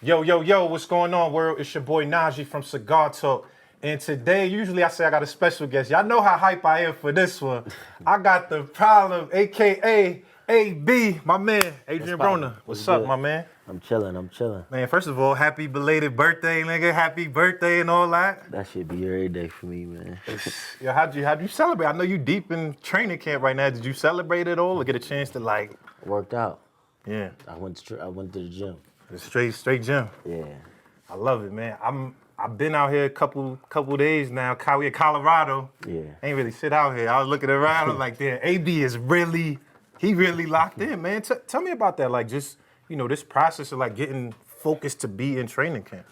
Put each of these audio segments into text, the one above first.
Yo, yo, yo, what's going on, world? It's your boy Naji from Cigar Talk. And today, usually I say I got a special guest. Y'all know how hype I am for this one. I got the problem, a.k.a. AB, my man, Adrien Broner. What's up, my man? I'm chilling. Man, first of all, happy belated birthday, nigga. Happy birthday and all that. That should be every day for me, man. Yo, how'd you celebrate? I know you deep in training camp right now. Did you celebrate at all or get a chance to Worked out. Yeah. I went to the gym. Straight gym. Yeah. I love it, man. I've been out here a couple days now. We in Colorado. Yeah. Ain't really sit out here. I was looking around. I'm like, damn, AB is really locked in, man. Tell me about that. Like, just this process of getting focused to be in training camp.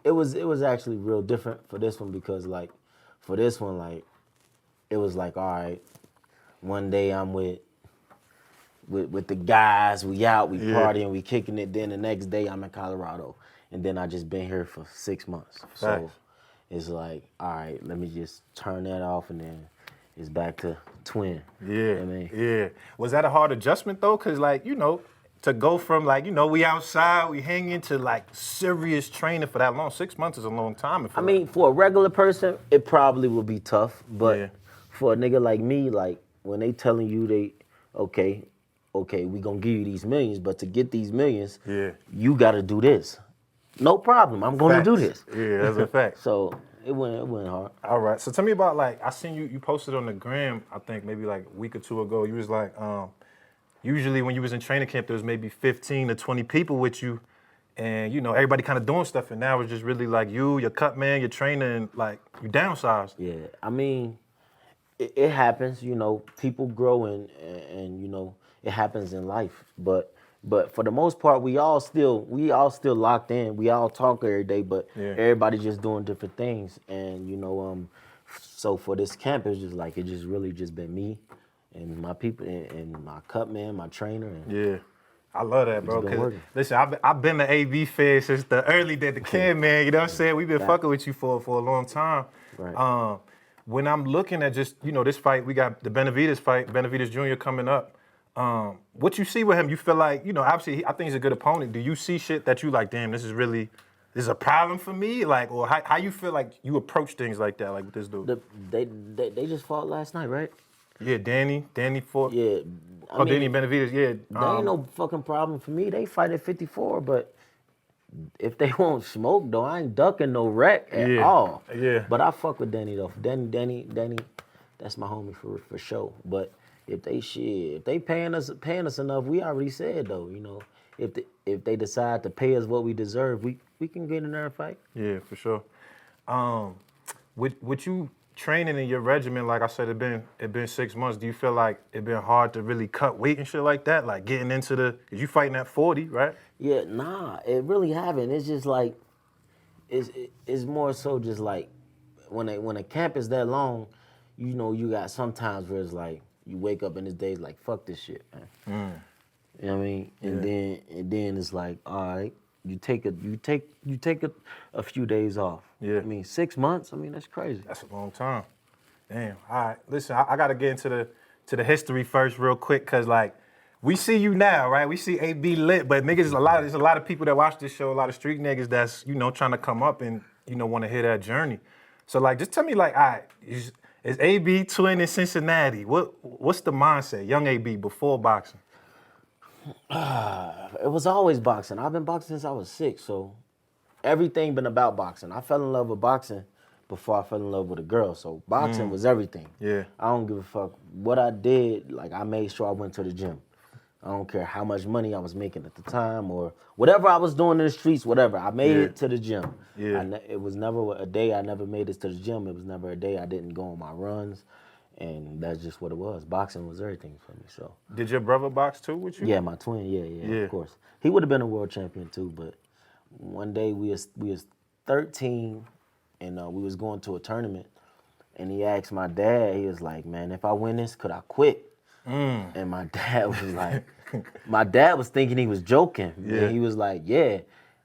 It was actually real different for this one because for this one it was all right. One day I'm with the guys, we out, we partying, we kicking it. Then the next day I'm in Colorado, and then I just been here for 6 months. So it's like, all right, let me just turn that off, and then it's back to twin. Yeah, you know what I mean? Yeah. Was that a hard adjustment though? Cause to go from we outside, we hang into serious training for that long. 6 months is a long time. I mean, for a regular person, it probably would be tough, but for a nigga like me, when they telling you okay, we gonna give you these millions, but to get these millions, you gotta do this. No problem, I'm gonna do this. Yeah, that's a fact. So it went hard. All right, so tell me about I seen you posted on the gram, I think maybe a week or two ago, you was usually when you was in training camp, there was maybe 15 to 20 people with you, and everybody kind of doing stuff, and now it's just really you, your cut man, your trainer, and you downsized. Yeah, I mean, it happens, people grow and it happens in life, but for the most part, we all still locked in. We all talk every day, but everybody just doing different things. And so for this camp, it's just it just really just been me and my people and my cut man, my trainer. And I love that, bro. Cause listen, I've been the AB fan since the early days, the kid, man. You know what I'm saying? We've been fucking with you for a long time. Right. When I'm looking at just this fight, we got the Benavidez fight, Benavidez Jr. coming up. What you see with him, you feel obviously I think he's a good opponent. Do you see shit that you damn, this is a problem for me? or how you feel you approach things like that, with this dude? They just fought last night, right? Yeah, Danny fought. Yeah. Danny Benavidez, yeah. That ain't no fucking problem for me. They fight at 54, but if they won't smoke though, I ain't ducking no wreck at all. Yeah. But I fuck with Danny though. Danny, that's my homie for sure. But if they paying us enough, we already said though, if they decide to pay us what we deserve, we can get in there and fight. Yeah, for sure. With you training in your regimen, like I said, it been 6 months. Do you feel it been hard to really cut weight and shit like that? Getting into cause you fighting at 40, right? Yeah, nah, it really haven't. It's just it's more so just when a camp is that long, you got sometimes where it's you wake up in this day fuck this shit, man. You know what I mean? And then it's all right, you take a few days off. Yeah. I mean, 6 months, I mean, that's crazy. That's a long time. Damn. All right. Listen, I gotta get into the history first real quick, cause we see you now, right? We see AB lit, but niggas, there's a lot of people that watch this show, a lot of street niggas that's, trying to come up and, want to hear that journey. So just tell me all right, is AB twin in Cincinnati? What's the mindset, young AB before boxing? It was always boxing. I've been boxing since I was 6, so everything been about boxing. I fell in love with boxing before I fell in love with a girl, so boxing was everything. Yeah. I don't give a fuck what I did. I made sure I went to the gym. I don't care how much money I was making at the time or whatever I was doing in the streets, whatever. I made it to the gym. Yeah. It was never a day I never made it to the gym. It was never a day I didn't go on my runs. And that's just what it was. Boxing was everything for me. So. Did your brother box too with you? Yeah, my twin. Yeah, of course. He would have been a world champion too. But one day we was 13, and we was going to a tournament, and he asked my dad. He was like, "Man, if I win this, could I quit?" And my dad was like, my dad was thinking he was joking. Yeah. And he was like, "Yeah,"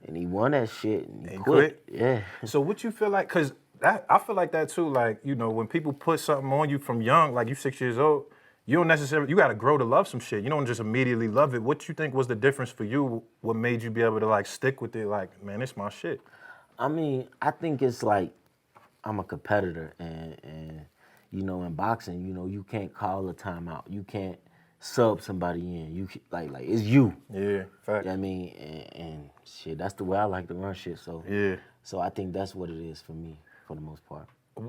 and he won that shit and he quit. Yeah. So what you feel like? Cause I feel like that too. When people put something on you from young, you 6 years old, you don't necessarily, you got to grow to love some shit. You don't just immediately love it. What you think was the difference for you? What made you be able to like stick with it? Like, man, it's my shit. I mean, I think it's like I'm a competitor, and you know, in boxing, you know, you can't call a timeout. You can't sub somebody in. You like it's you. Yeah, fact. You know what I mean, and shit, that's the way I like to run shit. So Yeah. So I think that's what it is for me, for the most part.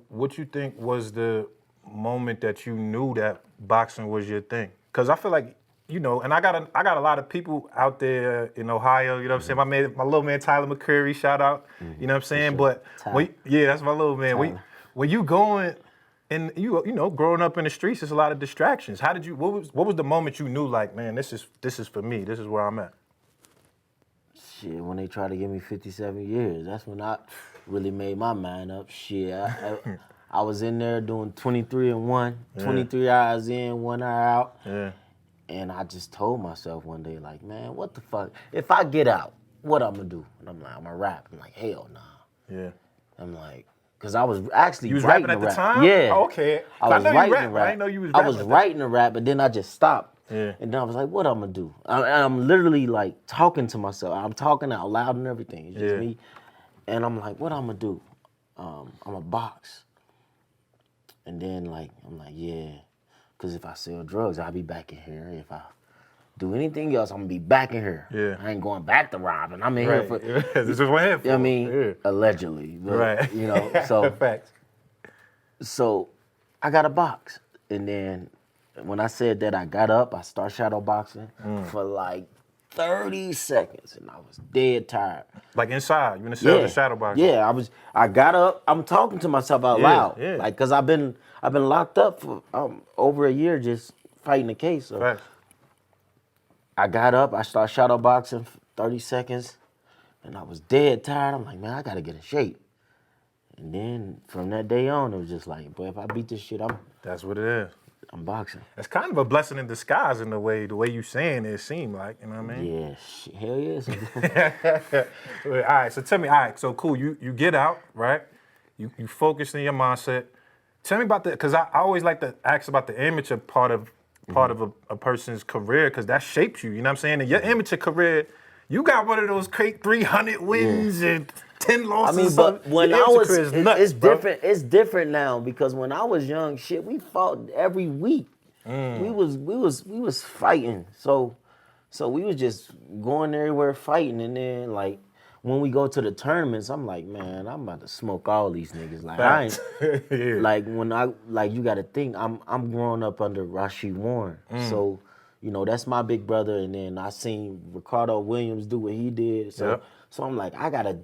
What you think was the moment that you knew that boxing was your thing? Because I feel like, you know, and I got a lot of people out there in Ohio, you know what I'm saying? My little man Tyler McCreary, shout out, you know what I'm saying? Sure. But Tyler. that's my little man. When you going and you know, growing up in the streets, there's a lot of distractions. How did you? What was the moment you knew like, man, this is for me. This is where I'm at. Shit, when they tried to give me 57 years, that's when I really made my mind up. Shit, I was in there doing 23 and 1, 23 hours in, 1 hour out. Yeah. And I just told myself one day, like, man, what the fuck? If I get out, what I'm gonna do? And I'm like, I'm gonna rap. I'm like, hell nah. Yeah. I'm like, because I was actually You was writing rapping at the the rap. time? Yeah. Oh, okay. I was writing the rap. rap. I didn't know you was I rapping. was writing the rap, but then I just stopped. Yeah. And then I was like, what I'm gonna do? I'm literally like talking to myself. I'm talking out loud and everything. It's just me. And I'm like, what I'm gonna do? I'm a box. And then like, I'm like, yeah. Because if I sell drugs, I'll be back in here. If I do anything else, I'm gonna be back in here. Yeah. I ain't going back to robbing. I'm in here for. This is what I'm here for. You know what I mean? Allegedly. But, Right. You know, so. Facts. So I got a box. And then when I said that, I got up, I started shadow boxing for like 30 seconds, and I was dead tired. Like inside, you in the cell, the shadow box. Yeah, I got up, I'm talking to myself out loud. Yeah. Like, cause I've been locked up for over a year just fighting the case. So Facts. I got up, I started shadow boxing for 30 seconds, and I was dead tired. I'm like, man, I gotta get in shape. And then from that day on, it was just like, boy, if I beat this shit, That's what it is. I'm boxing. It's kind of a blessing in disguise in the way you saying it seemed like, you know what I mean? Yeah, shit, hell yes. All right, so tell me, so cool, you get out, right? You focus in your mindset. Tell me about that, because I always like to ask about the amateur part of a person's career, because that shapes you, you know what I'm saying? In your amateur career, you got one of those 300 wins and 10 losses. I mean, but when I was, it's bro. different. It's different now because when I was young, shit, we fought every week. We was fighting. So we was just going everywhere fighting, and then like when we go to the tournaments, I'm like, man, I'm about to smoke all these niggas. Like I ain't, like when you got to think, I'm growing up under Rashid Warren, so. You know, that's my big brother, and then I seen Ricardo Williams do what he did. So I'm like, I gotta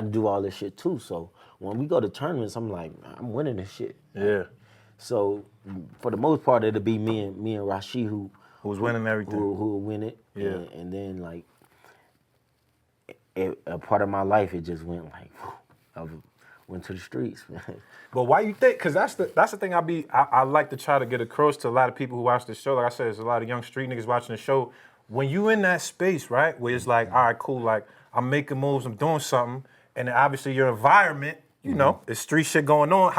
do all this shit too. So when we go to tournaments, I'm like, I'm winning this shit. Yeah. So for the most part, it'll be me and Rashid who's winning everything. Who will win it. Yeah. And then like a part of my life, it just went like, I went to the streets, man. But why you think? Because that's the thing I like to try to get across to a lot of people who watch the show. Like I said, there's a lot of young street niggas watching the show. When you in that space, right, where it's like, all right, cool, like I'm making moves, I'm doing something, and then obviously your environment, you know, there's street shit going on.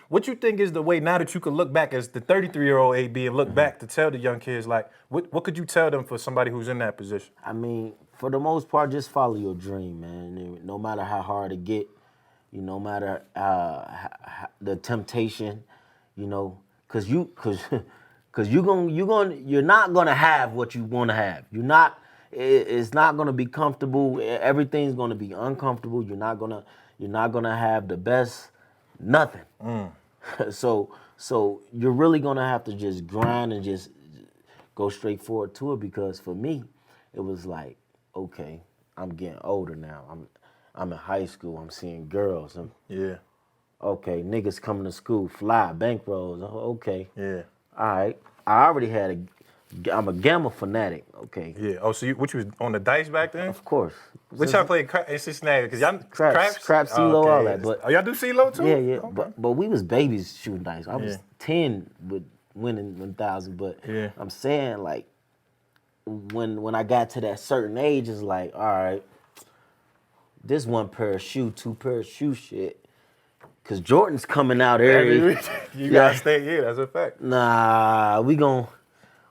What you think is the way now that you can look back as the 33-year-old AB and look back to tell the young kids, like, what could you tell them for somebody who's in that position? I mean, for the most part, just follow your dream, man. And no matter how hard it get, no matter the temptation, you know, cause you're not gonna have what you want to have. It's not gonna be comfortable. Everything's gonna be uncomfortable. You're not gonna have the best nothing. So you're really gonna have to just grind and just go straight forward to it. Because for me, it was like, okay, I'm getting older now. I'm in high school. I'm seeing girls. Okay, niggas coming to school, fly, bankrolls. Okay. Yeah. All right. I already I'm a gamble fanatic. Okay. Yeah. Oh, so you was on the dice back then? Of course. Which y'all played in Cincinnati? Because y'all craps, CeeLo, all that. But y'all do CeeLo too? Yeah. Okay. But we was babies shooting dice. I was 10 with winning 1,000. But I'm saying like when I got to that certain age, it's like, all right, this one pair of shoe, 2 pair of shoe shit. Cause Jordan's coming out every You gotta stay here, that's a fact. Nah, we gon'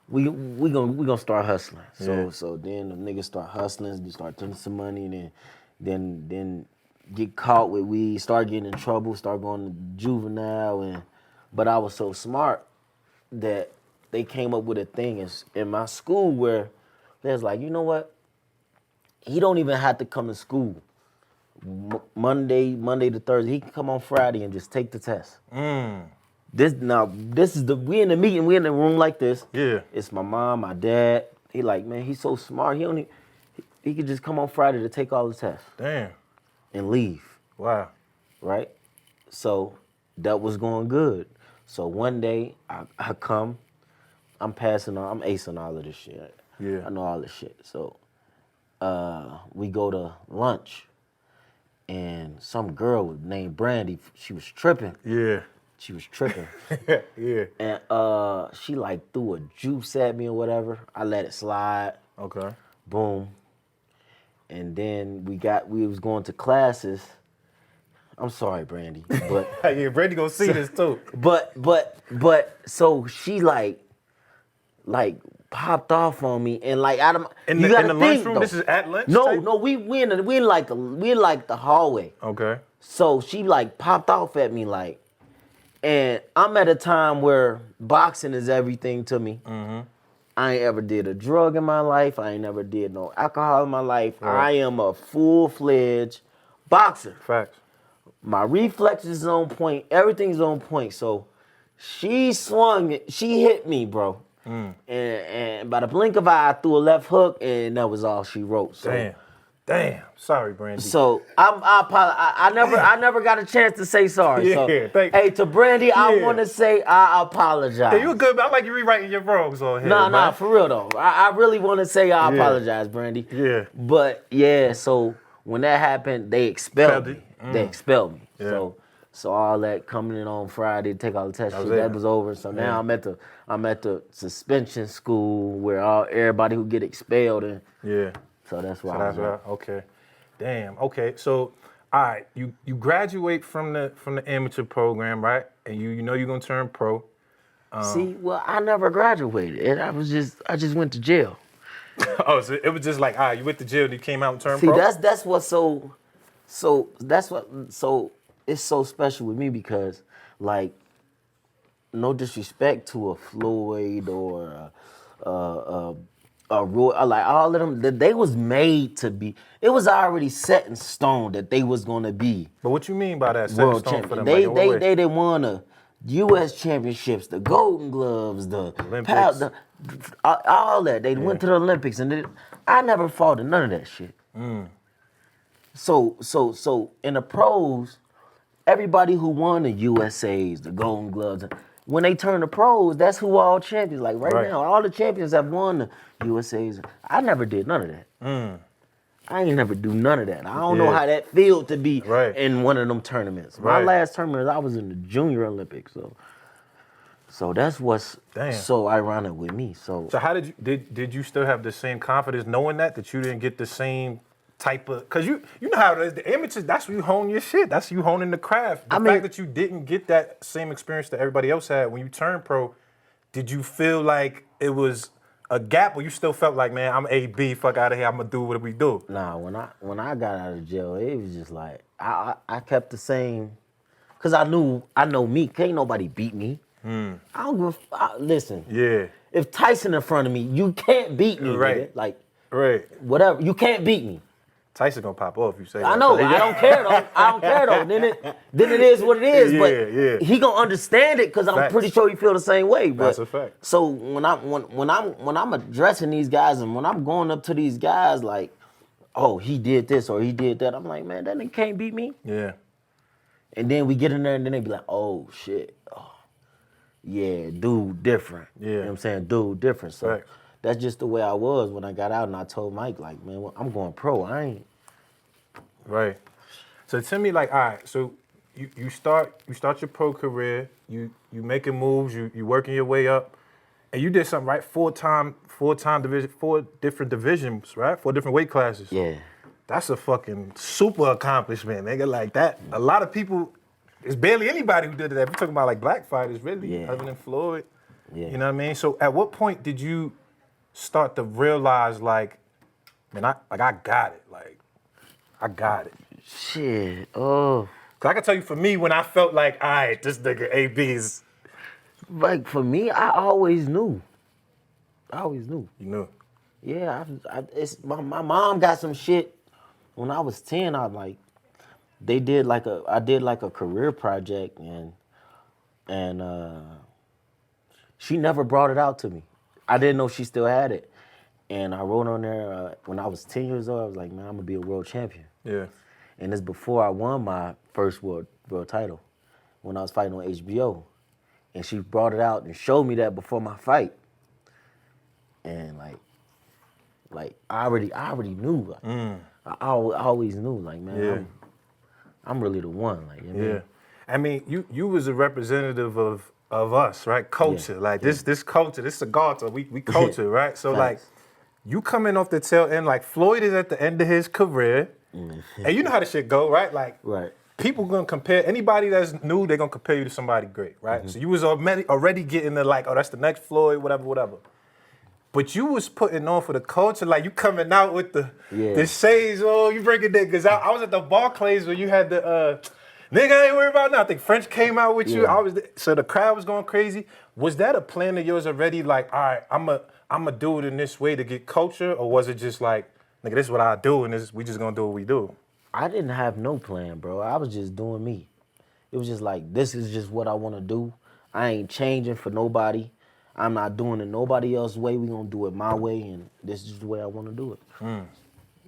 we gonna start hustling. Yeah. So then the niggas start hustling, they start taking some money, and then get caught with weed, start getting in trouble, start going to juvenile, but I was so smart that they came up with a thing in my school where they was like, you know what? He don't even have to come to school Monday to Thursday. He can come on Friday and just take the test. This is we in the meeting, we in the room like this. Yeah. It's my mom, my dad. He like, man, he's so smart. He could just come on Friday to take all the tests. Damn. And leave. Wow. Right? So that was going good. So one day I come, I'm acing all of this shit. Yeah. I know all this shit. So we go to lunch, and some girl named Brandy, she was tripping. Yeah. She was tripping. Yeah. And she like threw a juice at me or whatever. I let it slide. Okay. Boom. And then we was going to classes. I'm sorry, Brandy, but Yeah, Brandy gonna see this too. but so she like popped off on me and like out of In the lunchroom. This is at lunch. No, we in like the hallway. Okay. So she like popped off at me like, and I'm at a time where boxing is everything to me. Mm-hmm. I ain't ever did a drug in my life. I ain't never did no alcohol in my life. Right. I am a full-fledged boxer. Facts. My reflexes is on point. Everything's on point. So she swung it. She hit me, bro. And by the blink of an eye, I threw a left hook, and that was all she wrote. So, Damn. Sorry, Brandy. So I never got a chance to say sorry. Yeah, so, thank hey, to Brandy, I want to say I apologize. Yeah, you good, but I like you rewriting your wrongs on here. Nah, for real though. I really want to say I apologize, Brandy. Yeah. But yeah, so when that happened, they expelled me. They expelled me. Yeah. So all that coming in on Friday, take all the tests, that was over. So now I'm at the suspension school where everybody who get expelled and so that's why. Okay. Damn. Okay. So, all right, you graduate from the amateur program, right? And you know you're gonna turn pro. See, well, I never graduated. I just went to jail. Oh, so it was just like, all right, you went to jail and you came out and turned See, pro? that's what's so it's so special with me because, like, no disrespect to a Floyd or a Roy, like all of them, they was made to be. It was already set in stone that they was gonna be. But what you mean by that? Set in World stone for them? They Like, won the U.S. championships, the Golden Gloves, the Olympics. all that. They went to the Olympics, and I never fought in none of that shit. So in the pros, everybody who won the USAs, the Golden Gloves, when they turn to pros, that's who all champions. Like right now, all the champions have won the USAs. I never did none of that. I ain't never do none of that. I don't know how that feel to be in one of them tournaments. My last tournament, I was in the Junior Olympics. So that's what's so ironic with me. So how did you still have the same confidence knowing that you didn't get the same type of, because you know how it is, the amateurs, that's where you hone your shit. That's you honing the craft. The fact that you didn't get that same experience that everybody else had when you turned pro, did you feel like it was a gap, or you still felt like, man, I'm AB, fuck out of here, I'm gonna do what we do? Nah, when I got out of jail, it was just like I kept the same, cause I know me. Can't nobody beat me. I don't give listen. Yeah. If Tyson in front of me, you can't beat me. Right. Nigga. Like whatever, you can't beat me. Tyson gonna pop off. You say I know. I don't care though. I don't care though. Then it is what it is. But he gonna understand it because I'm pretty sure he feel the same way. But that's a fact. So when I'm addressing these guys and when I'm going up to these guys like, oh, he did this or he did that, I'm like, man, that nigga can't beat me. Yeah. And then we get in there and then they be like, oh shit, yeah, dude different. Yeah. You know what I'm saying? Dude different. So. That's just the way I was when I got out, and I told Mike, like, man, I'm going pro. I ain't. Right. So tell me, like, all right, so you start your pro career, you making moves, you working your way up, and you did something, right? Four different divisions, right? 4 different weight classes. Yeah. That's a fucking super accomplishment, nigga. Like that. A lot of people, there's barely anybody who did that. We're talking about like black fighters, really, other than Floyd. Yeah. You know what I mean? So at what point did you start to realize, like, man, I got it. Like, I got it. Shit. Oh. Cause I can tell you, for me, when I felt like, all right, this nigga AB is, Like for me, I always knew. you know. Yeah, it's my mom got some shit. When I was 10, I did like a career project and she never brought it out to me. I didn't know she still had it. And I wrote on there when I was 10 years old, I was like, man, I'm gonna be a world champion. Yeah. And it's before I won my first world title when I was fighting on HBO. And she brought it out and showed me that before my fight. And like I already knew. I always knew, like, man, I'm really the one. Like, you know what I mean? I mean, you was a representative of us, right? Culture. Like this culture, this Cigar Talk, we culture, right? So like, you coming off the tail end, like Floyd is at the end of his career. And you know how the shit go, right? Like, people gonna compare, anybody that's new, they're gonna compare you to somebody great, right? So you was already getting the like, oh, that's the next Floyd, whatever. But you was putting on for the culture, like you coming out with the shades, oh, you breaking niggas out. I was at the Barclays where you had the, nigga, I ain't worried about nothing. I think French came out with you. So the crowd was going crazy. Was that a plan of yours already? Like, all right, I'ma do it in this way to get culture, or was it just like, nigga, this is what I do, and we just gonna do what we do? I didn't have no plan, bro. I was just doing me. It was just like, this is just what I want to do. I ain't changing for nobody. I'm not doing it nobody else's way. We gonna do it my way, and this is the way I want to do it.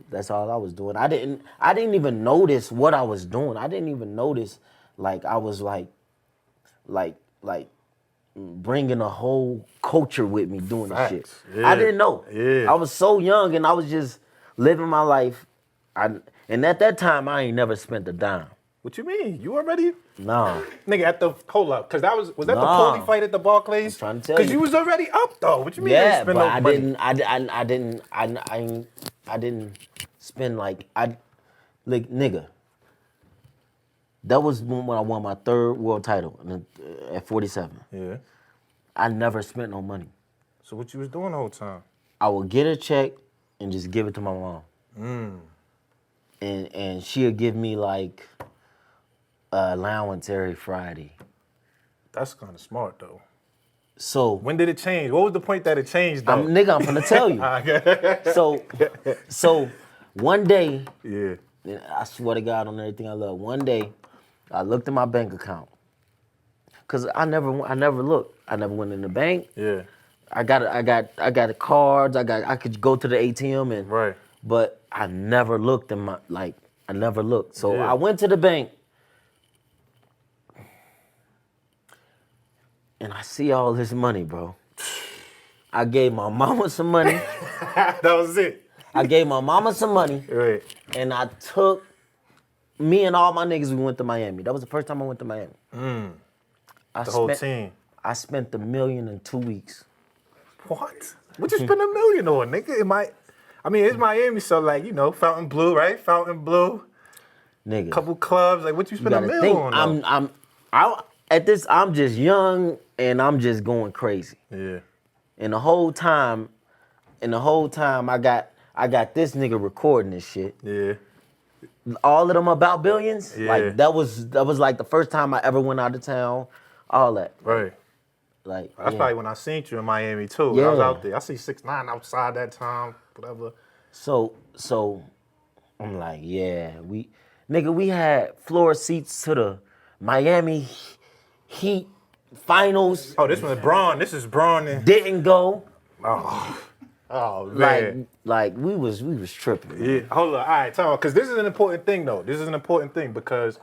That's all I was doing. I didn't even notice what I was doing. I didn't even notice, like, I was like bringing a whole culture with me doing this shit. Yeah. I didn't know. Yeah. I was so young, and I was just living my life. And at that time, I ain't never spent a dime. What you mean? You already? No. Nigga, hold up, cause was that the Poli fight at the Barclays? I'm trying to tell you. Cause you was already up though. What you mean? Yeah, you didn't spend but no money? I didn't spend like nigga. That was when I won my third world title at 47. Yeah. I never spent no money. So what you was doing the whole time? I would get a check and just give it to my mom. And she'll give me like allowance every Friday. That's kind of smart though. So when did it change? What was the point that it changed though? I'm gonna tell you. So one day, I swear to God on everything I love. One day, I looked at my bank account, cause I never looked. I never went in the bank. Yeah. I got cards. I could go to the ATM but I never looked I never looked. So I went to the bank. And I see all this money, bro. I gave my mama some money. That was it. I gave my mama some money. Right. And I took me and all my niggas, we went to Miami. That was the first time I went to Miami. The whole team. I spent $1 million in 2 weeks. What? What you spend $1 million on, nigga? It's Miami, so like, you know, Fontainebleau, right? Fontainebleau. Nigga. Couple clubs. Like, what you spend $1 million on? I'm just young and I'm just going crazy. Yeah. And the whole time I got this nigga recording this shit. Yeah. All of them about billions. Yeah. Like that was like the first time I ever went out of town. All that. Right. Like that's probably when I seen you in Miami too. I was out there. I see 6ix9ine outside that time, whatever. So I'm like, we had floor seats to the Miami Heat finals. Oh, this was Braun. This is Braun. Didn't go. Oh man. Like we was tripping. Yeah. Hold on. All right, Tom. Because this is an important thing though. This is an important thing because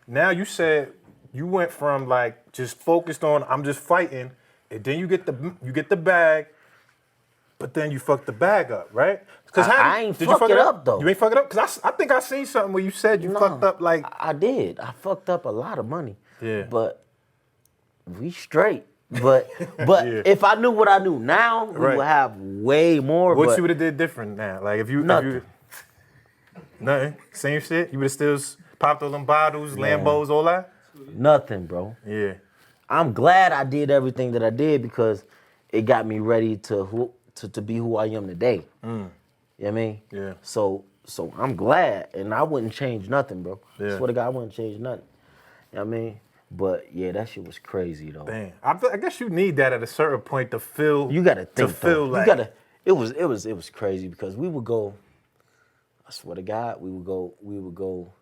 now you said you went from like just focused on I'm just fighting, and then you get the bag, but then you fucked the bag up, right? Because I ain't fuck it up though. You ain't fuck it up? Because I think I seen something where you said you fucked up like. I did. I fucked up a lot of money. Yeah. But we straight. But if I knew what I knew now, we would have way more. What you would have did different now? Like if you nothing. Nothing. Same shit. You would have still popped all them bottles, Lambos, all that. Nothing, bro. Yeah. I'm glad I did everything that I did because it got me ready to be who I am today. You know what I mean? Yeah. So I'm glad, and I wouldn't change nothing, bro. Yeah. Swear to God, I wouldn't change nothing. You know what I mean? But yeah, that shit was crazy though. Damn. I guess you need that at a certain point to feel. You gotta think to feel though. like You gotta. It was crazy because we would go. I swear to God, we would go.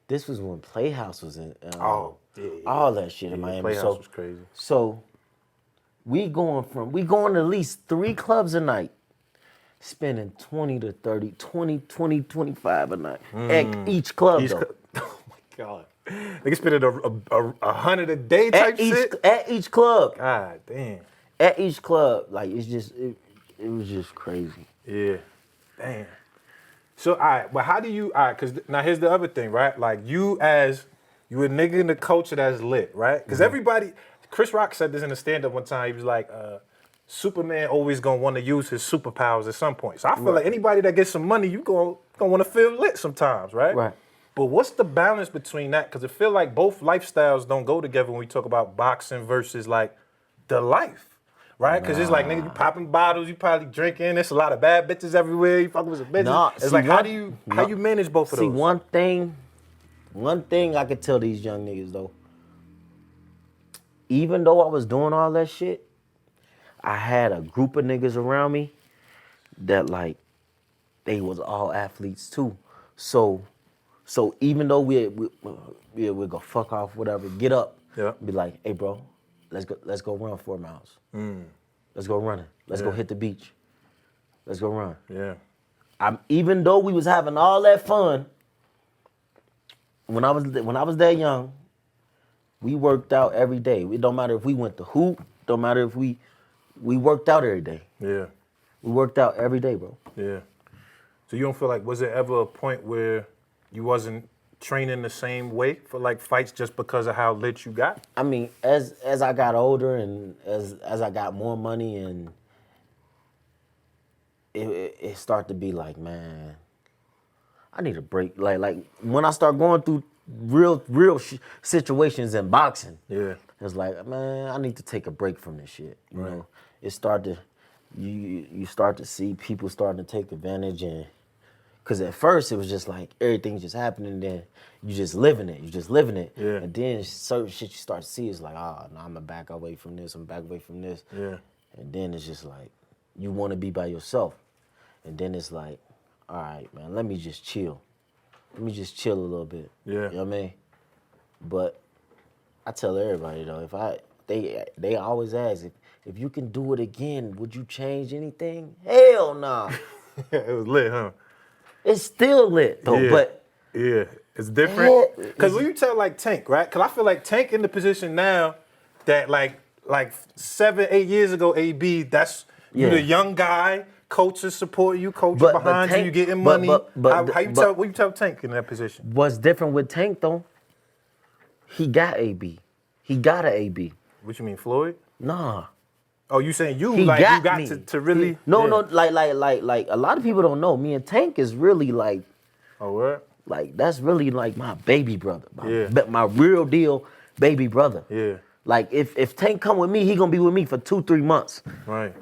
This was when Playhouse was in. Oh, yeah. All that shit in Miami. Playhouse was crazy. So we going to at least 3 clubs a night, spending 20 to 30, 20, 25 a night at each club though. Oh my God. Niggas spending a 100 a day type shit? At each club. God damn. At each club. Like, it was just crazy. Yeah. Damn. So, all right, but how do you, all right, because now here's the other thing, right? Like, you a nigga in the culture that's lit, right? Because everybody, Chris Rock said this in a stand-up one time. He was like, Superman always gonna want to use his superpowers at some point. So I feel like anybody that gets some money, you gonna want to feel lit sometimes, right? Right. But what's the balance between that? Because I feel like both lifestyles don't go together when we talk about boxing versus like the life, right? Because it's like, nigga, you popping bottles, you probably drinking. There's a lot of bad bitches everywhere. You fucking with some bitches. Nah, it's see, like, how you manage both of those? See, one thing I could tell these young niggas though, even though I was doing all that shit, I had a group of niggas around me that like, they was all athletes too. So even though we go fuck off, whatever, get up, be like, hey bro, let's go run 4 miles. Let's go running. Let's go hit the beach. Let's go run. Yeah. Even though we was having all that fun, when I was that young, we worked out every day. It don't matter if we went to hoop, don't matter if we worked out every day. Yeah. We worked out every day, bro. Yeah. So you don't feel like, was there ever a point where you wasn't training the same way for like fights just because of how lit you got? I mean, as I got older and as I got more money, and it started to be like, man, I need a break. Like when I start going through real situations in boxing, it's like, man, I need to take a break from this shit. You know, it started. You start to see people starting to take advantage, and because at first it was just like everything's just happening, then you just living it, Yeah. and then certain shit you start to see is like, oh, no, I'm gonna back away from this, Yeah. and then it's just like you want to be by yourself, and then it's like, all right, man, let me just chill a little bit. Yeah. You know what I mean? But I tell everybody though, they always ask if you can do it again, would you change anything? Hell no. It was lit, huh? It's still lit though, but yeah, it's different. Because when you tell like Tank, right? Because I feel like Tank in the position now that like 7, 8 years ago, AB, that's you the young guy, coaches support you, coaches behind you, you getting money. What you tell Tank in that position? What's different with Tank though? He got AB. He got an AB. What you mean, Floyd? Nah. Oh, you saying you He like got you got me. to really? No, like a lot of people don't know. Me and Tank is really like. Oh, what? Like that's really like my baby brother. My real deal baby brother. Yeah. Like if Tank come with me, he gonna be with me for 2-3 months. Right.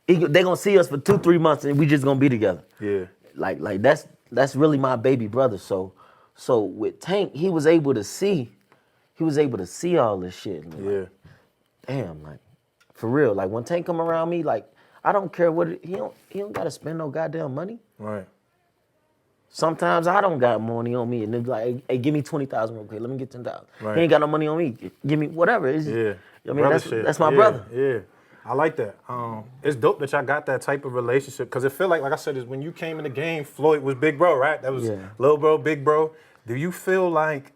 They gonna see us for 2-3 months and we just gonna be together. Yeah. Like that's really my baby brother. So with Tank, he was able to see all this shit. And like, damn, like for real. Like when Tank come around me, like I don't care he don't gotta spend no goddamn money. Right. Sometimes I don't got money on me, and they're like, "Hey, give me 20,000 real quick. Let me get 10,000." Right. He ain't got no money on me. Give me whatever. It's, I mean, that's my brother. Yeah, I like that. It's dope that y'all got that type of relationship because it feel like I said, is when you came in the game, Floyd was big bro, right? That was little bro, big bro. Do you feel like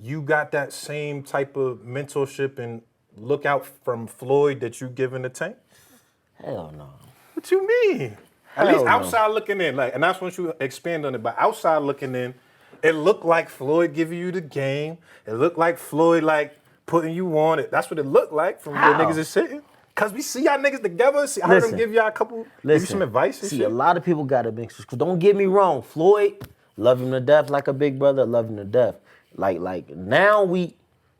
you got that same type of mentorship and look out from Floyd that you giving the Tank? Hell no. What you mean? At least outside looking in, like, and that's once you expand on it. But outside looking in, it looked like Floyd giving you the game. It looked like Floyd like putting you on it. That's what it looked like from where niggas is sitting. Cause we see y'all niggas together. I heard them give y'all a couple, give you some advice and shit. A lot of people got a mix. Don't get me wrong, Floyd, love him to death like a big brother. Love him to death. Like now we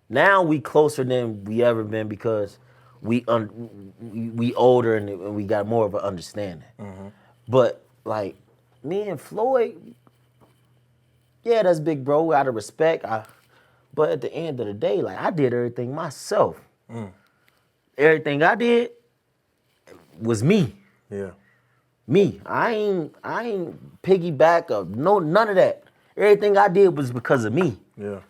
Now we closer than we ever been because we older and we got more of an understanding. But like me and Floyd, yeah, that's big bro, out of respect. But at the end of the day, like I did everything myself. Everything I did was me. Yeah. Me. I ain't piggyback of none of that. Everything I did was because of me. Yeah.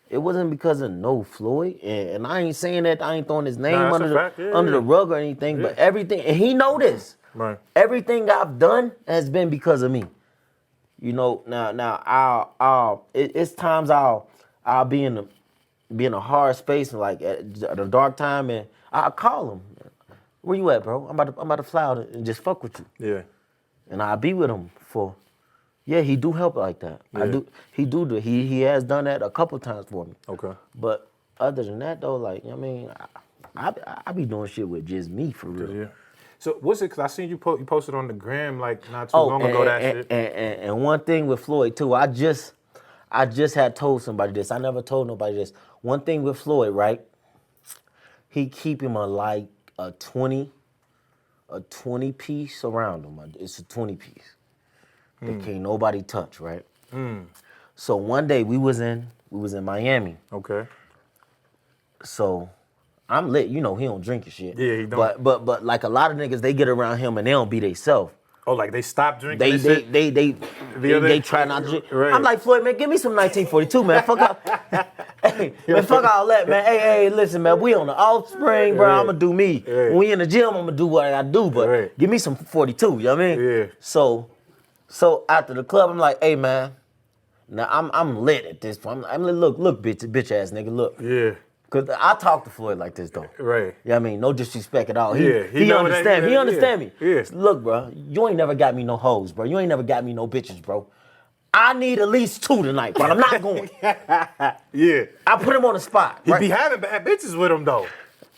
It wasn't because of no Floyd. And I ain't saying that, I ain't throwing his name under the rug or anything, but everything, and he know this. Right. Everything I've done has been because of me. You know, now it's times I'll be in a hard space and like at a dark time, and I'll call him. Where you at, bro? I'm about to fly out and just fuck with you. Yeah. And I'll be with him for. Yeah, he do help like that. Yeah. He has done that a couple times for me. Okay. But other than that though, like I mean, I be doing shit with just me for real. Yeah. So what's it? Cause I seen you posted on the gram like not too long ago that shit. And one thing with Floyd too, I just had told somebody this. I never told nobody this. One thing with Floyd, right? He keep him a 20 piece around him. It's a 20 piece. That can't nobody touch, right? So one day we was in Miami. Okay. So I'm lit. You know he don't drink and shit. Yeah, he don't. But like a lot of niggas, they get around him and they don't be theyself. Oh, like they stop drinking. They try not to drink. Right. I'm like, Floyd, man, give me some 1942, man. Fuck up. Hey, man, fuck all that, man. Hey, listen, man, we on the Offspring, bro. I'ma do me. When we in the gym, I'ma do what I do, but give me some 42. You know what I mean? Yeah. So after the club, I'm like, hey, man. Now I'm lit at this point. I'm lit. Look, bitch ass nigga, look. Yeah. Cause I talk to Floyd like this though. Right. You know what I mean? No disrespect at all. He understand me. He understand me. Yeah. Look, bro, you ain't never got me no hoes, bro. You ain't never got me no bitches, bro. I need at least 2 tonight, but I'm not going. Yeah. I put him on the spot. He right? be having bad bitches with him though.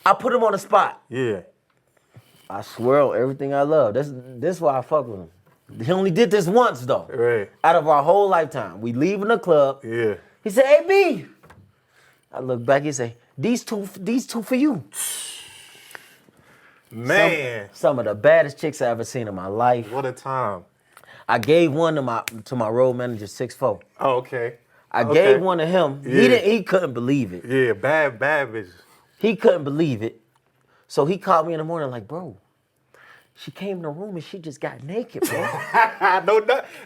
I put him on the spot. Yeah. I swear on everything I love. This why I fuck with him. He only did this once though. Right. Out of our whole lifetime. We leaving the club. Yeah. He said, hey B. I look back, he say, these two for you. Man. Some of the baddest chicks I ever seen in my life. What a time. I gave one to my road manager, 6'4". Oh, okay. I gave one to him. Yeah. He couldn't believe it. Yeah, bad bitches. He couldn't believe it. So he called me in the morning like, bro, she came in the room and she just got naked, bro.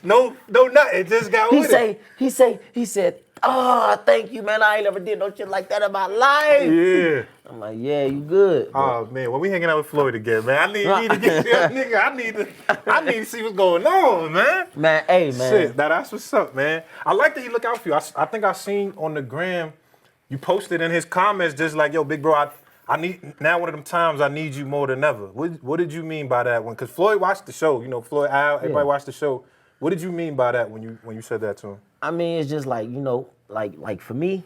no, it just got with it. He said, oh, thank you, man. I ain't never did no shit like that in my life. Yeah. I'm like, yeah, you good. Bro. Oh man, when we hanging out with Floyd again, man, I need to get that nigga. I need to see what's going on, man. Man, hey, man. Shit, that's what's up, man. I like that he look out for you. I think I seen on the gram, you posted in his comments just like, yo, big bro, I need, now one of them times I need you more than ever. What did you mean by that one? Because Floyd watched the show, you know, Floyd, Al, everybody watched the show. What did you mean by that when you said that to him? I mean, it's just like, you know, like for me,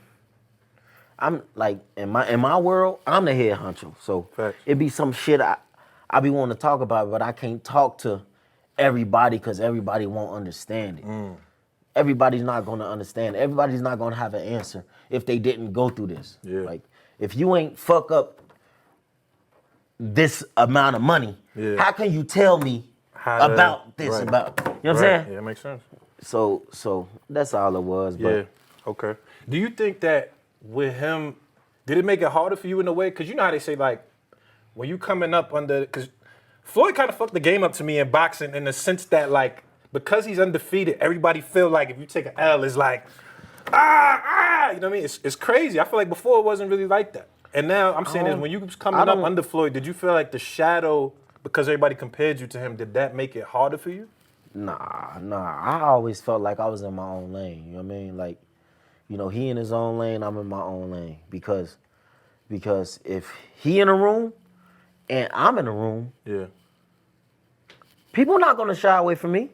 I'm like, in my world, I'm the head honcho. So it be some shit I be wanting to talk about, but I can't talk to everybody because everybody won't understand it. Everybody's not going to understand. Everybody's not going to have an answer if they didn't go through this. Yeah. Like, if you ain't fuck up this amount of money, how can you tell me about this? Right. About, you know what I'm saying? Yeah, it makes sense. So that's all it was. But yeah. Okay. Do you think that with him, did it make it harder for you in a way? Because you know how they say, like, when you coming up under, because Floyd kind of fucked the game up to me in boxing in the sense that, like, because he's undefeated, everybody feel like if you take an L, it's like, you know what I mean? It's crazy. I feel like before it wasn't really like that. And now I'm saying is when you was coming up under Floyd, did you feel like the shadow, because everybody compared you to him, did that make it harder for you? Nah. I always felt like I was in my own lane. You know what I mean? Like, you know, he in his own lane, I'm in my own lane. Because if he in a room and I'm in a room, people not gonna shy away from me.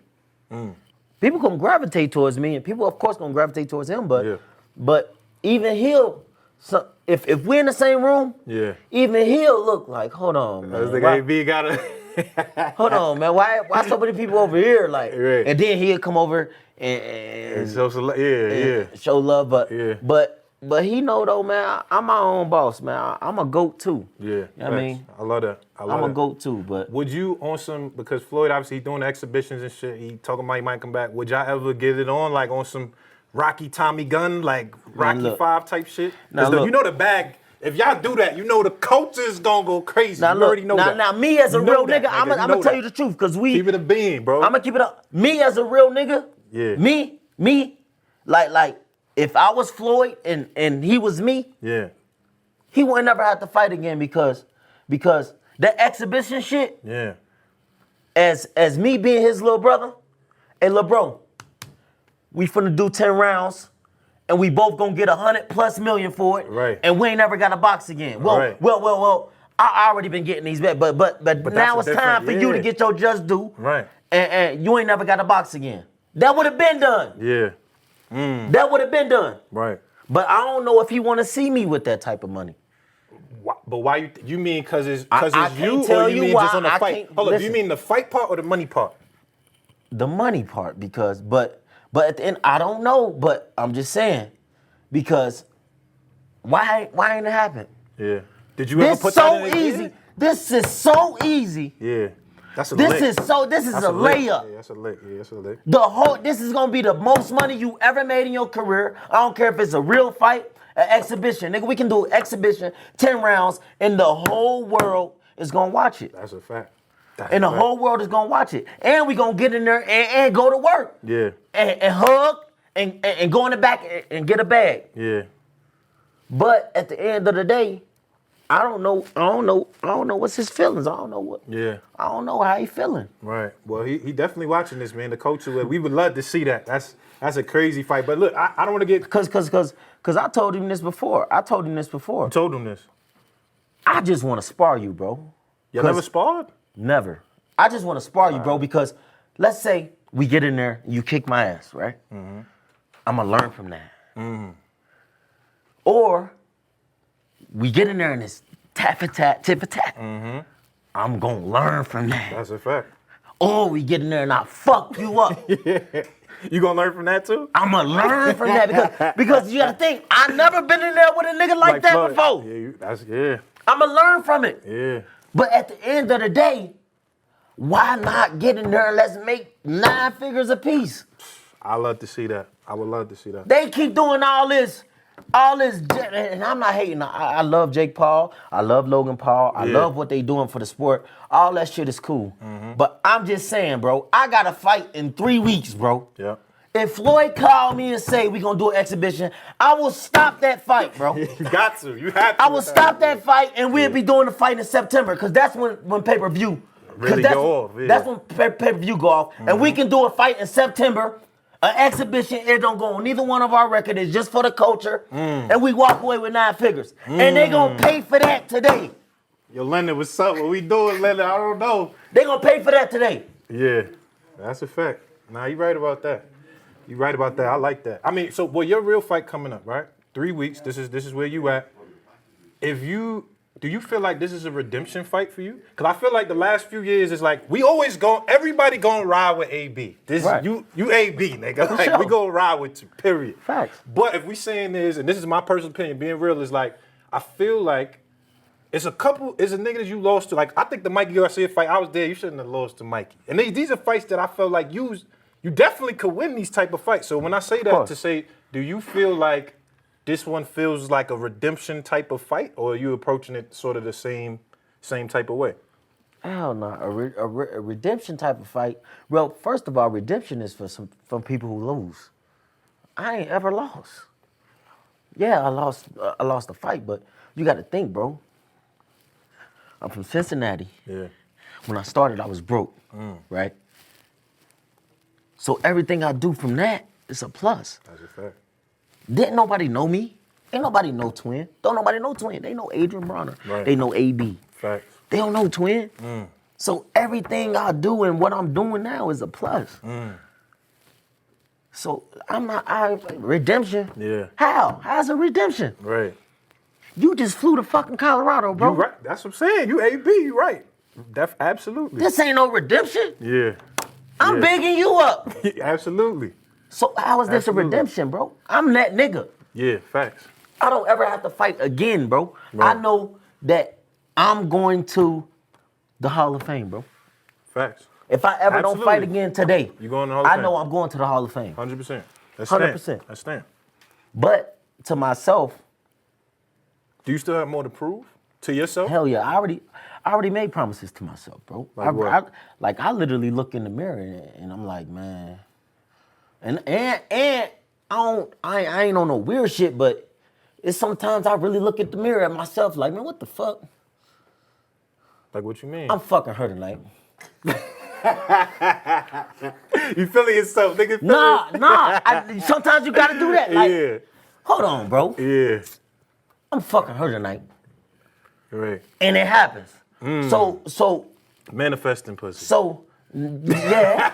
People gonna gravitate towards me, and people, of course, gonna gravitate towards him. But even he'll, if we're in the same room, even he'll look like, hold on, man. As the AB gotta. Hold on, man. Why so many people over here? Like, and then he'll come over and show love. But But he know though, man. I'm my own boss, man. I'm a GOAT too. Yeah, you know what I mean, I love that. I'm a GOAT too. But would you on some, because Floyd obviously he doing the exhibitions and shit. He talking about he might come back. Would y'all ever get it on like on some Rocky Tommy Gun, like Rocky look. 5 type shit? Now, look. You know the bag. If y'all do that, you know the culture is gonna go crazy. Now, You already know that. Now, me as a You know real that, nigga, I'm gonna tell you the truth, cause keep it a bean, bro. I'm gonna keep it up. Me as a real nigga, Yeah. Me, like if I was Floyd and he was me, Yeah. he wouldn't never have to fight again because that exhibition shit, Yeah. as me being his little brother, hey little bro, we finna do 10 rounds. And we both gonna get 100+ million for it, Right? And we ain't never got a box again. Well, right. well. I already been getting these bets, but now it's time for you to get your just due, right? And you ain't never got a box again. That would have been done. Yeah, that would have been done. Right. But I don't know if he want to see me with that type of money. But why you mean because it's I you, tell or you you mean why just on the I fight? can't- Hold up, listen. you mean the fight part or the money part? The money part, but at the end I don't know. But I'm just saying. Because why ain't it happen? Yeah. Did you ever put that in the easy. game? This is so easy. Yeah. That's a This lick. is a lick. layup. Yeah, that's a lick. Yeah, that's a lick. This is gonna be the most money you ever made in your career. I don't care if it's a real fight, an exhibition. Nigga, we can do an exhibition, 10 rounds, and the whole world is gonna watch it. That's a fact. And the whole world is gonna watch it. And we gonna get in there and go to work. Yeah. And hug. And go in the back and get a bag. Yeah. But at the end of the day, I don't know what's his feelings. I don't know what. Yeah. I don't know how he feeling. Right. Well, he definitely watching this, man. The culture. We would love to see that. That's a crazy fight. But look, I don't want to get. Cause I told him this before. You told him this. I just want to spar you, bro. You never sparred? Never. I just want to spar you, bro, because let's say we get in there and you kick my ass, right? Mm-hmm. I'm going to learn from that. Mm-hmm. Or we get in there and it's tat for tat, tit for tat. Mm-hmm. I'm going to learn from that. That's a fact. Or we get in there and I fuck you up. Yeah. You going to learn from that too? I'm going to learn from that because you got to think, I never been in there with a nigga like that Floyd. before. Yeah. I'm going to learn from it. Yeah. But at the end of the day, why not get in there and let's make 9 figures apiece? I love to see that. I would love to see that. They keep doing all this, and I'm not hating. I love Jake Paul. I love Logan Paul. I love what they doing for the sport. All that shit is cool. Mm-hmm. But I'm just saying, bro, I got to fight in 3 weeks, bro. Yeah. If Floyd called me and say we gonna do an exhibition, I will stop that fight, bro. You got to. You have to. I will stop that fight, and we'll be doing the fight in September, because that's when pay-per-view. Really go off. Yeah. That's when pay-per-view go off. Mm-hmm. And we can do a fight in September, an exhibition. It don't go on neither one of our records. It's just for the culture. And we walk away with 9 figures. And they gonna pay for that today. Yo, Leonard, what's up? What we doing, Leonard? I don't know. They gonna pay for that today. Yeah, that's a fact. Nah, you right about that. You right about that. I like that. I mean, so your real fight coming up, right? 3 weeks. This is where you at. Do you feel like this is a redemption fight for you? Because I feel like the last few years is like everybody gonna ride with AB. This right. you AB, nigga. For Like sure. we gonna ride with you, period. Facts. But if we saying this, and this is my personal opinion, being real, is like I feel like it's a nigga that you lost to. Like I think the Mikey Garcia fight, I was there. You shouldn't have lost to Mikey. And these are fights that I felt like you definitely could win these type of fights. So when I say that to say, do you feel like this one feels like a redemption type of fight, or are you approaching it sort of the same type of way? Hell no, a redemption type of fight. Well, first of all, redemption is for people who lose. I ain't ever lost. Yeah, I lost a fight, but you got to think, bro. I'm from Cincinnati. Yeah. When I started, I was broke, right? So everything I do from that is a plus. That's a fact. Didn't nobody know me? Ain't nobody know Twin. Don't nobody know Twin. They know Adrien Broner. Right. They know AB. Facts. They don't know Twin. So everything I do and what I'm doing now is a plus. So redemption? Yeah. How? How's a redemption? Right. You just flew to fucking Colorado, bro. You right. That's what I'm saying. You AB, you right. Absolutely. This ain't no redemption. Yeah. I'm bigging you up. Absolutely. So how is this a redemption, bro? I'm that nigga. Yeah, facts. I don't ever have to fight again, bro. Right. I know that I'm going to the Hall of Fame, bro. Facts. If I ever don't fight Absolutely. again today, You going to the Hall of I Fame. know I'm going to the Hall of Fame. 100%. That's 100%. That's stand. But to myself, Do you still have more to prove to yourself? hell yeah, I already made promises to myself, bro. Like what? I literally look in the mirror and I'm like, man, and I ain't on no weird shit, but it's sometimes I really look at the mirror at myself like, man, what the fuck? Like what you mean? I'm fucking her tonight. You feeling yourself, nigga? Nah. Sometimes you gotta do that. Like, Yeah. hold on, bro. Yeah. I'm fucking her tonight. Right. And it happens. So Manifesting pussy. yeah.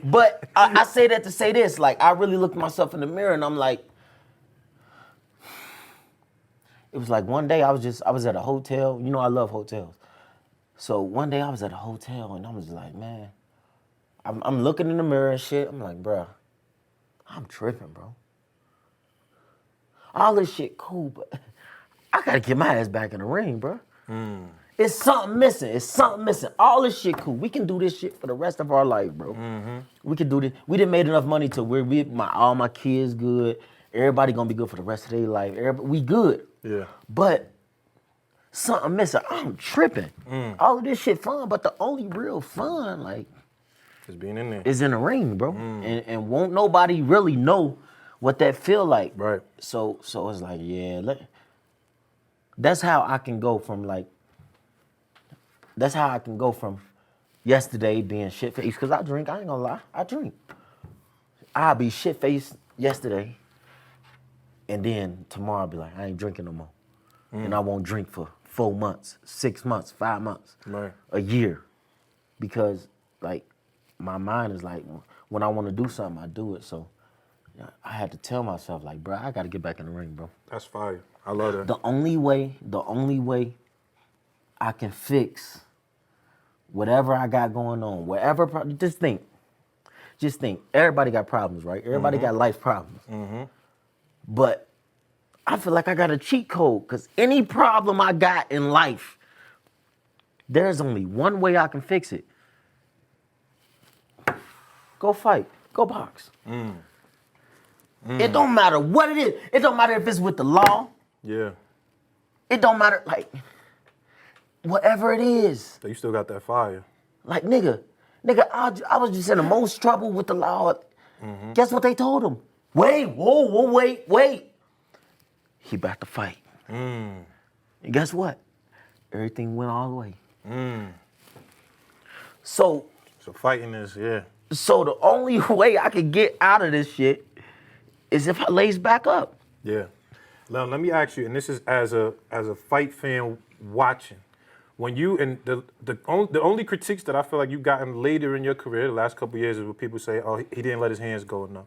but I say that to say this. Like, I really looked myself in the mirror and I'm like, it was like one day I was at a hotel. You know I love hotels. So one day I was at a hotel and I was like, man, I'm looking in the mirror and shit. I'm like, bro, I'm tripping, bro. All this shit cool, but I gotta get my ass back in the ring, bro. It's something missing. All this shit cool. We can do this shit for the rest of our life, bro. We can do this. We done made enough money to where all my kids good. Everybody gonna be good for the rest of their life. We good. Yeah. But something missing. I'm tripping. All of this shit fun, but the only real fun, like, Just being in there. is in the ring, bro. And won't nobody really know what that feel like. Right. So it's like, yeah, that's how I can go from yesterday being shit-faced, because I drink, I ain't gonna lie, I drink. I'll be shit-faced yesterday, and then tomorrow I'll be like, I ain't drinking no more. And I won't drink for 4 months, 6 months, 5 months, Right. a year. Because, like, my mind is like, when I want to do something, I do it. So I had to tell myself, like, bro, I got to get back in the ring, bro. That's fire. I love that. The only way I can fix whatever I got going on, just think, everybody got problems, right? Everybody got life problems. But I feel like I got a cheat code, because any problem I got in life, there's only one way I can fix it. Go fight. Go box. It don't matter what it is. It don't matter if it's with the law. Yeah. It don't matter, like, whatever it is. So you still got that fire. Like, nigga, I was just in the most trouble with the law. Guess what they told him? Wait. He about to fight. And guess what? Everything went all the way. So fighting is, yeah. So the only way I could get out of this shit is if I lays back up. Yeah. Now let me ask you, and this is as a fight fan watching, when you and the only critiques that I feel like you've gotten later in your career, the last couple of years, is when people say, "Oh, he didn't let his hands go enough."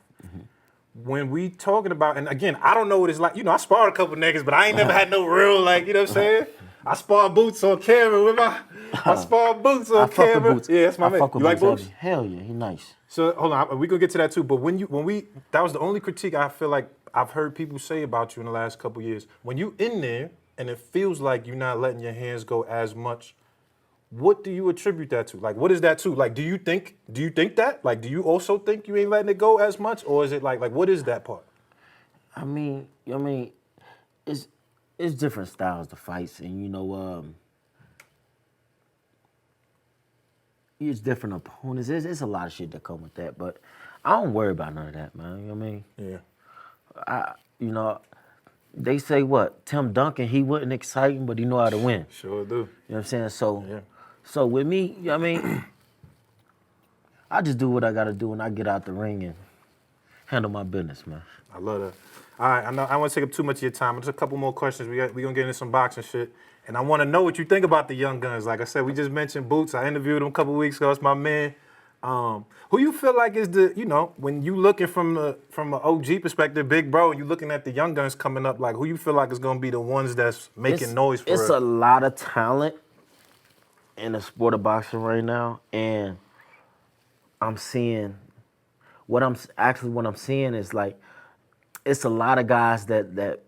When we talking about, and again, I don't know what it's like. You know, I sparred a couple niggas, but I ain't never had no real, like, you know what I'm saying? I spar Boots on camera with I spar Boots on camera. Fuck with Boots. Yeah, that's my man. You like Boots? Heavy. Hell yeah, he nice. So hold on, we gonna get to that too. But that was the only critique I feel like I've heard people say about you in the last couple years. When you in there and it feels like you're not letting your hands go as much, what do you attribute that to? Like, what is that to? Like, do you think that? Like, do you also think you ain't letting it go as much, or is it like what is that part? I mean, it's different styles to fights, and it's different opponents. It's a lot of shit that come with that, but I don't worry about none of that, man. You know what I mean? Yeah. They say what? Tim Duncan, he wasn't exciting, but he know how to win. Sure do. You know what I'm saying? So, yeah. So with me, you know what I mean? I just do what I gotta do, and I get out the ring and handle my business, man. I love that. All right, I know I don't want to take up too much of your time. Just a couple more questions. We gonna get into some boxing shit, and I want to know what you think about the young guns. Like I said, we just mentioned Boots. I interviewed him a couple weeks ago. It's my man. Who you feel like is when you looking from an OG perspective, big bro, and you looking at the young guns coming up, like who you feel like is gonna be the ones that's making noise for It's a lot of talent in the sport of boxing right now, and I'm seeing what I'm seeing is like it's a lot of guys that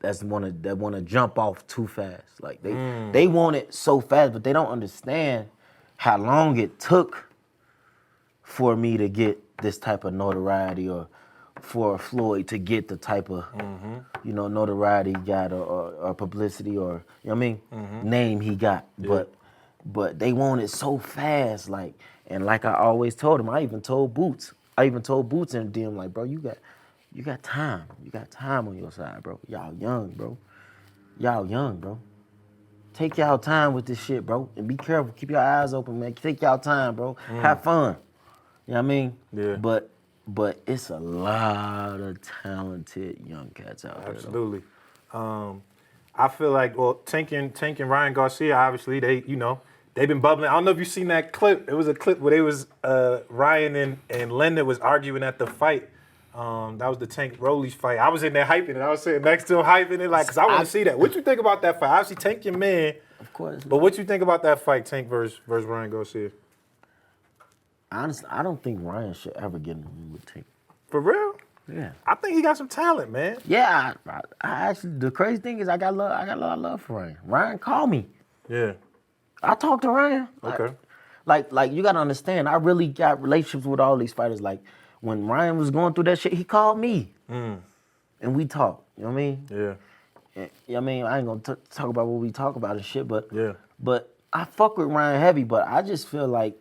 that wanna jump off too fast. Like they want it so fast, but they don't understand how long it took for me to get this type of notoriety, or for Floyd to get the type of notoriety he got, or publicity, or name he got. Yeah. But they want it so fast, like, and like I always told him, I even told Boots in DM, like, bro, you got time. You got time on your side, bro. Y'all young, bro. Take y'all time with this shit, bro. And be careful. Keep your eyes open, man. Take y'all time, bro. Have fun. You know what I mean? Yeah. But it's a lot of talented young cats out there. Absolutely. I feel like, well, Tank and Ryan Garcia, obviously, they've been bubbling. I don't know if you've seen that clip. It was a clip where they was Ryan and Leonard was arguing at the fight. That was the Tank Rollies fight. I was in there hyping it. I was sitting next to him hyping it, like, because I want to see that. What you think about that fight? Obviously, Tank your man. Of course. But what you think about that fight, Tank versus Ryan Garcia? Honestly, I don't think Ryan should ever get in the ring with Tank. For real? Yeah. I think he got some talent, man. Yeah, I actually, the crazy thing is I got a lot of love for Ryan. Ryan called me. Yeah. I talked to Ryan. Okay. Like you gotta understand, I really got relationships with all these fighters. Like, when Ryan was going through that shit, he called me. And we talked. You know what I mean? Yeah. And, you know what I mean? I ain't gonna talk about what we talk about and shit, but Yeah. But I fuck with Ryan heavy, but I just feel like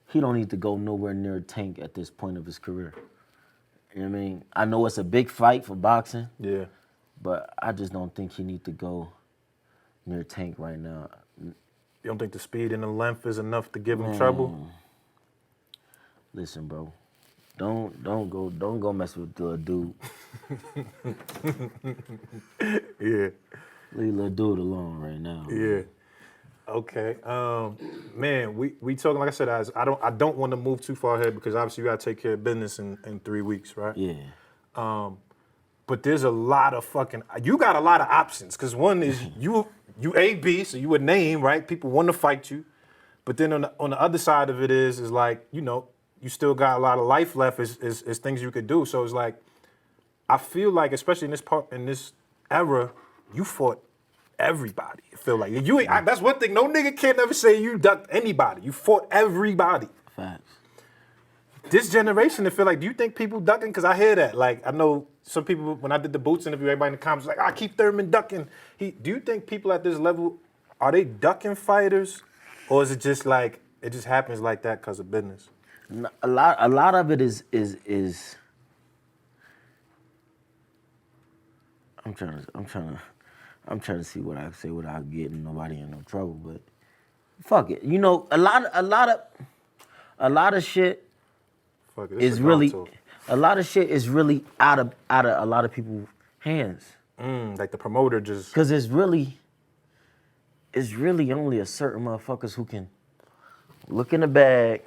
he don't need to go nowhere near Tank at this point of his career. You know what I mean? I know it's a big fight for boxing. Yeah. But I just don't think he need to go near Tank right now. You don't think the speed and the length is enough to give him trouble? Listen, bro. Don't go mess with the dude. Yeah. Leave little dude alone right now. Yeah. Okay. Man, we talking, like I said, I don't want to move too far ahead because obviously you gotta take care of business in 3 weeks, right? Yeah. But there's a lot of you got a lot of options, because one is you AB, so you a name, right? People want to fight you. But then on the other side of it is like, you still got a lot of life left is things you could do. So it's like, I feel like, especially in this era, you fought everybody. I feel like that's one thing. No nigga can't ever say you ducked anybody. You fought everybody. Facts. This generation, I feel like, do you think people ducking? Because I hear that. Like, I know some people, when I did the Boots interview, everybody in the comments was like, I keep Thurman ducking. Do you think people at this level, are they ducking fighters? Or is it just like, it just happens like that because of business? A lot of it is I'm trying to see what I can say without getting nobody in no trouble, but fuck it. A lot of shit is really out of a lot of people's hands. Like the promoter just, because it's really only a certain motherfuckers who can look in the bag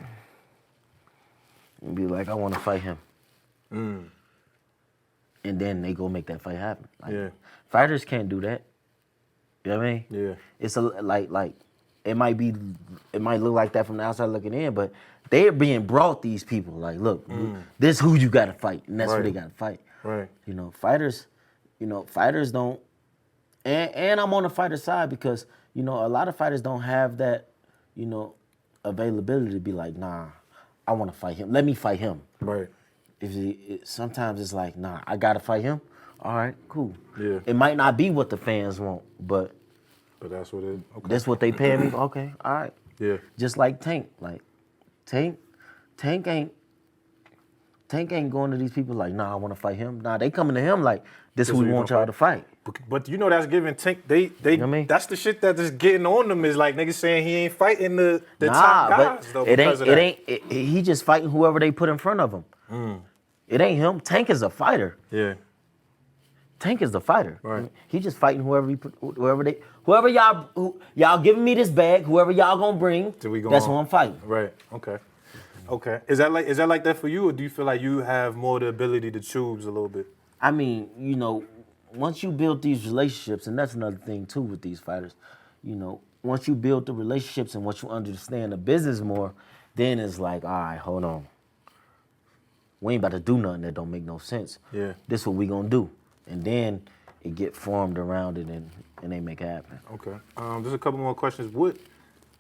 and be like, I want to fight him. And then they go make that fight happen. Like, fighters can't do that. You know what I mean? Yeah. It's like it might look like that from the outside looking in, but they're being brought these people. Like, look, this who you gotta fight, and that's who they gotta fight. Right. Fighters don't. And I'm on the fighter side because a lot of fighters don't have that availability to be like, nah, I want to fight him. Let me fight him. Right. Sometimes it's like, nah, I gotta fight him. All right, cool. Yeah. It might not be what the fans want, but that's what it. Okay. That's what they paying me for. Okay, all right. Yeah. Just like Tank, Tank ain't going to these people like, nah, I want to fight him. Nah, they coming to him like, this who we want y'all to fight. But that's giving Tank, they You know what I mean? That's the shit that is getting on them, is like niggas saying he ain't fighting the top guys, but though, because of that. He just fighting whoever they put in front of him. It ain't him. Tank is a fighter. Yeah. Tank is the fighter. Right. He just fighting whoever y'all giving me this bag, whoever y'all gonna bring, that's who I'm fighting. Right. Okay. Is that like that for you, or do you feel like you have more the ability to choose a little bit? I mean, once you build these relationships, and that's another thing too with these fighters, once you build the relationships and once you understand the business more, then it's like, all right, hold on. We ain't about to do nothing that don't make no sense. Yeah. This what we gonna do. And then it get formed around it and they make it happen. Okay. There's a couple more questions.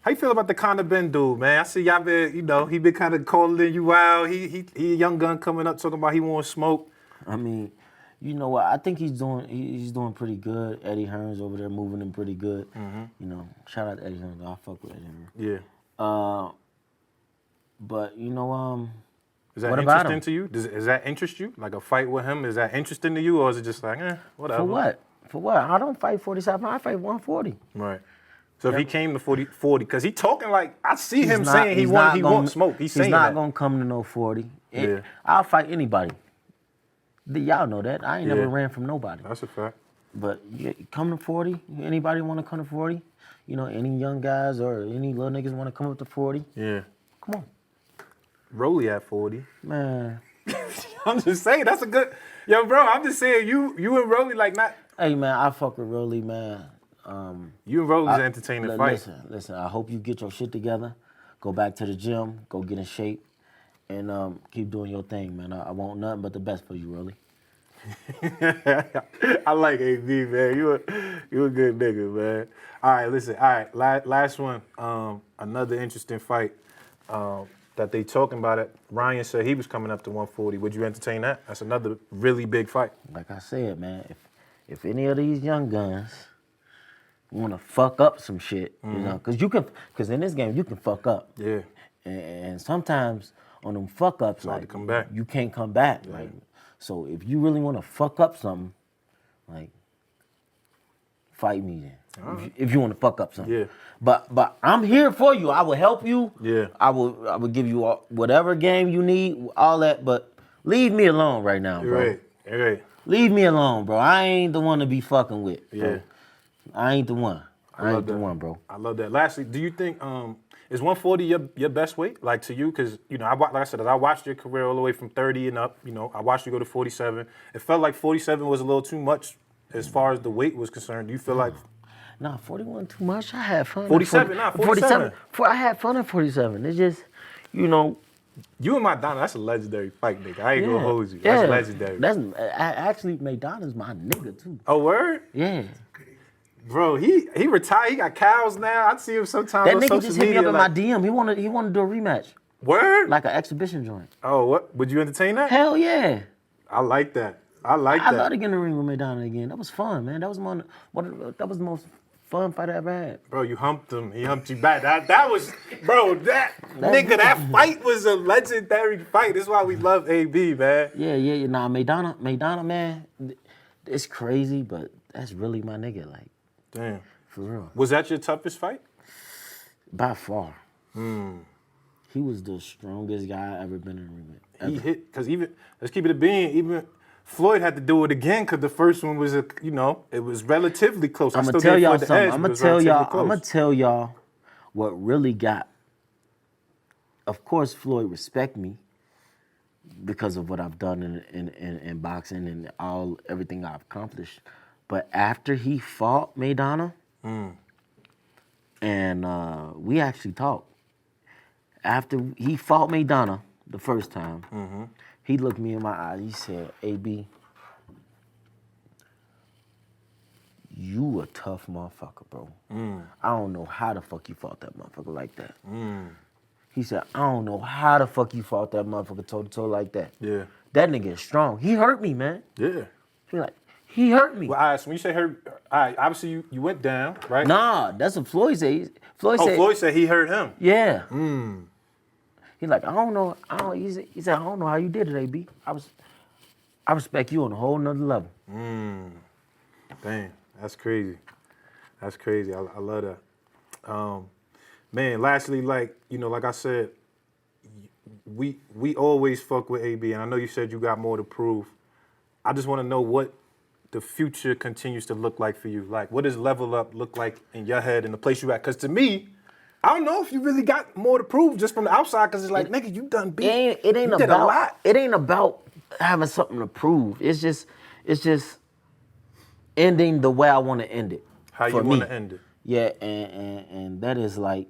How you feel about the Conor Ben dude, man? I see y'all been, he been kind of calling you out. He a young gun coming up talking about he want smoke. I mean, you know what? I think he's doing pretty good. Eddie Hearn's over there moving him pretty good. Mm-hmm. Shout out to Eddie Hearn. I fuck with Eddie Hearn. Yeah. But is that what interesting to you? Does that interest you? Like a fight with him, is that interesting to you, or is it just like, whatever? For what? I don't fight 47. I fight 140. Right. So if he came to 40, because he talking like, I see him saying he wants smoke. He's saying not going to come to no 40. I'll fight anybody. Y'all know that. I ain't never ran from nobody. That's a fact. But come to 40, anybody want to come to 40? Any young guys or any little niggas want to come up to 40? Yeah. Come on. Rolly at 40. Man. I'm just saying, that's a good... Yo, bro, I'm just saying, you and Rolly like not... Hey, man, I fuck with Rolly, man. You and Rolly's an entertaining fight. Listen, I hope you get your shit together. Go back to the gym. Go get in shape. And keep doing your thing, man. I want nothing but the best for you, Rolly. I like AB, man. You a good nigga, man. All right, listen. All right, last one. Another interesting fight that they talking about it. Ryan said he was coming up to 140. Would you entertain that? That's another really big fight. Like I said, man, if any of these young guns want to fuck up some shit, because in this game you can fuck up. Yeah. And sometimes on them fuck ups, hard to come back. You can't come back. Yeah. So if you really want to fuck up something, fight me then. Right. If you want to fuck up something. Yeah. But I'm here for you. I will help you. Yeah. I will give you whatever game you need, all that. But leave me alone right now, bro. You're right. Leave me alone, bro. I ain't the one to be fucking with. Bro. Yeah. I ain't the one. I ain't the one, bro. I love that. Lastly, do you think is 140 your best weight, like to you? Because like I said, I watched your career all the way from 30 and up. I watched you go to 47. It felt like 47 was a little too much as far as the weight was concerned. Do you feel like? Nah, 41 too much. I had fun. 47, 47. I had fun at 47. It's just, You and Maidana, that's a legendary fight, nigga. I ain't gonna hold you. That's legendary. Actually, Maidana's my nigga too. Oh, word? Yeah. Bro, he retired. He got cows now. I see him sometimes That on nigga social just hit me media. up in my DM. He wanted to do a rematch. Word? Like an exhibition joint. Oh, what? Would you entertain that? Hell yeah. I like that. I love to get in the ring with Maidana again. That was fun, man. That was the most fun fight I ever had. Bro, you humped him. He humped you back. That was, bro, that fight was a legendary fight. That's why we love AB, man. Yeah. Nah, Maidana, man, it's crazy, but that's really my nigga, like. Damn. For real. Was that your toughest fight? By far. He was the strongest guy I ever been in a ring with. He hit, because let's keep it a bean, even Floyd had to do it again because the first one was, it was relatively close. I'm gonna tell y'all something. I'm gonna tell y'all what really got. Of course, Floyd respect me because of what I've done in boxing and everything I've accomplished. But after he fought Maidana, and we actually talked. After he fought Maidana the first time, he looked me in my eye. He said, "AB, you a tough motherfucker, bro. I don't know how the fuck you fought that motherfucker like that." He said, "I don't know how the fuck you fought that motherfucker toe to toe like that." Yeah. That nigga is strong. He hurt me, man. Yeah. He hurt me. Well, all right, so when you say hurt, all right, obviously you went down, right? Nah, that's what Floyd said. Floyd said he hurt him. Yeah. He's like, I don't know. He said, I don't know how you did it, AB. I respect you on a whole nother level. Damn, that's crazy. That's crazy. I love that. Man, lastly, like I said, we always fuck with AB, and I know you said you got more to prove. I just want to know what the future continues to look like for you. Like, what does level up look like in your head and the place you at? Because to me, I don't know if you really got more to prove just from the outside. Because it's like, nigga, you done beat. It ain't did a lot. It ain't about having something to prove. It's just ending the way I want to end it. How you want to end it? Yeah, and that is like,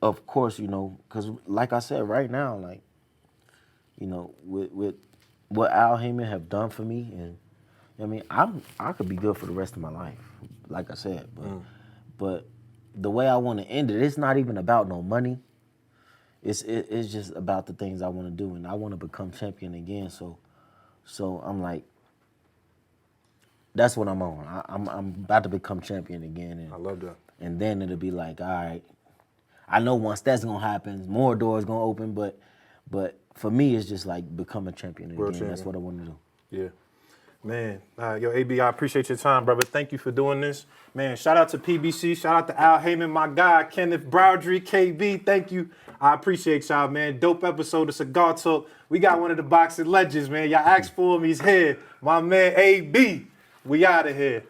of course, because like I said, right now, like, with what Al Heyman have done for me and I mean, I could be good for the rest of my life, like I said, but the way I want to end it, it's not even about no money. It's just about the things I want to do, and I want to become champion again. So I'm like, that's what I'm on. I'm about to become champion again, and I love that. And then it'll be like, all right, I know once that's gonna happen, more doors gonna open, but for me, it's just like become a champion again. World champion. That's what I want to do. Yeah. Man, yo, AB, I appreciate your time, brother. Thank you for doing this. Man, shout out to PBC. Shout out to Al Heyman, my guy, Kenneth Browdry, KB. Thank you. I appreciate y'all, man. Dope episode of Cigar Talk. We got one of the boxing legends, man. Y'all asked for him. He's here. My man, AB. We out of here.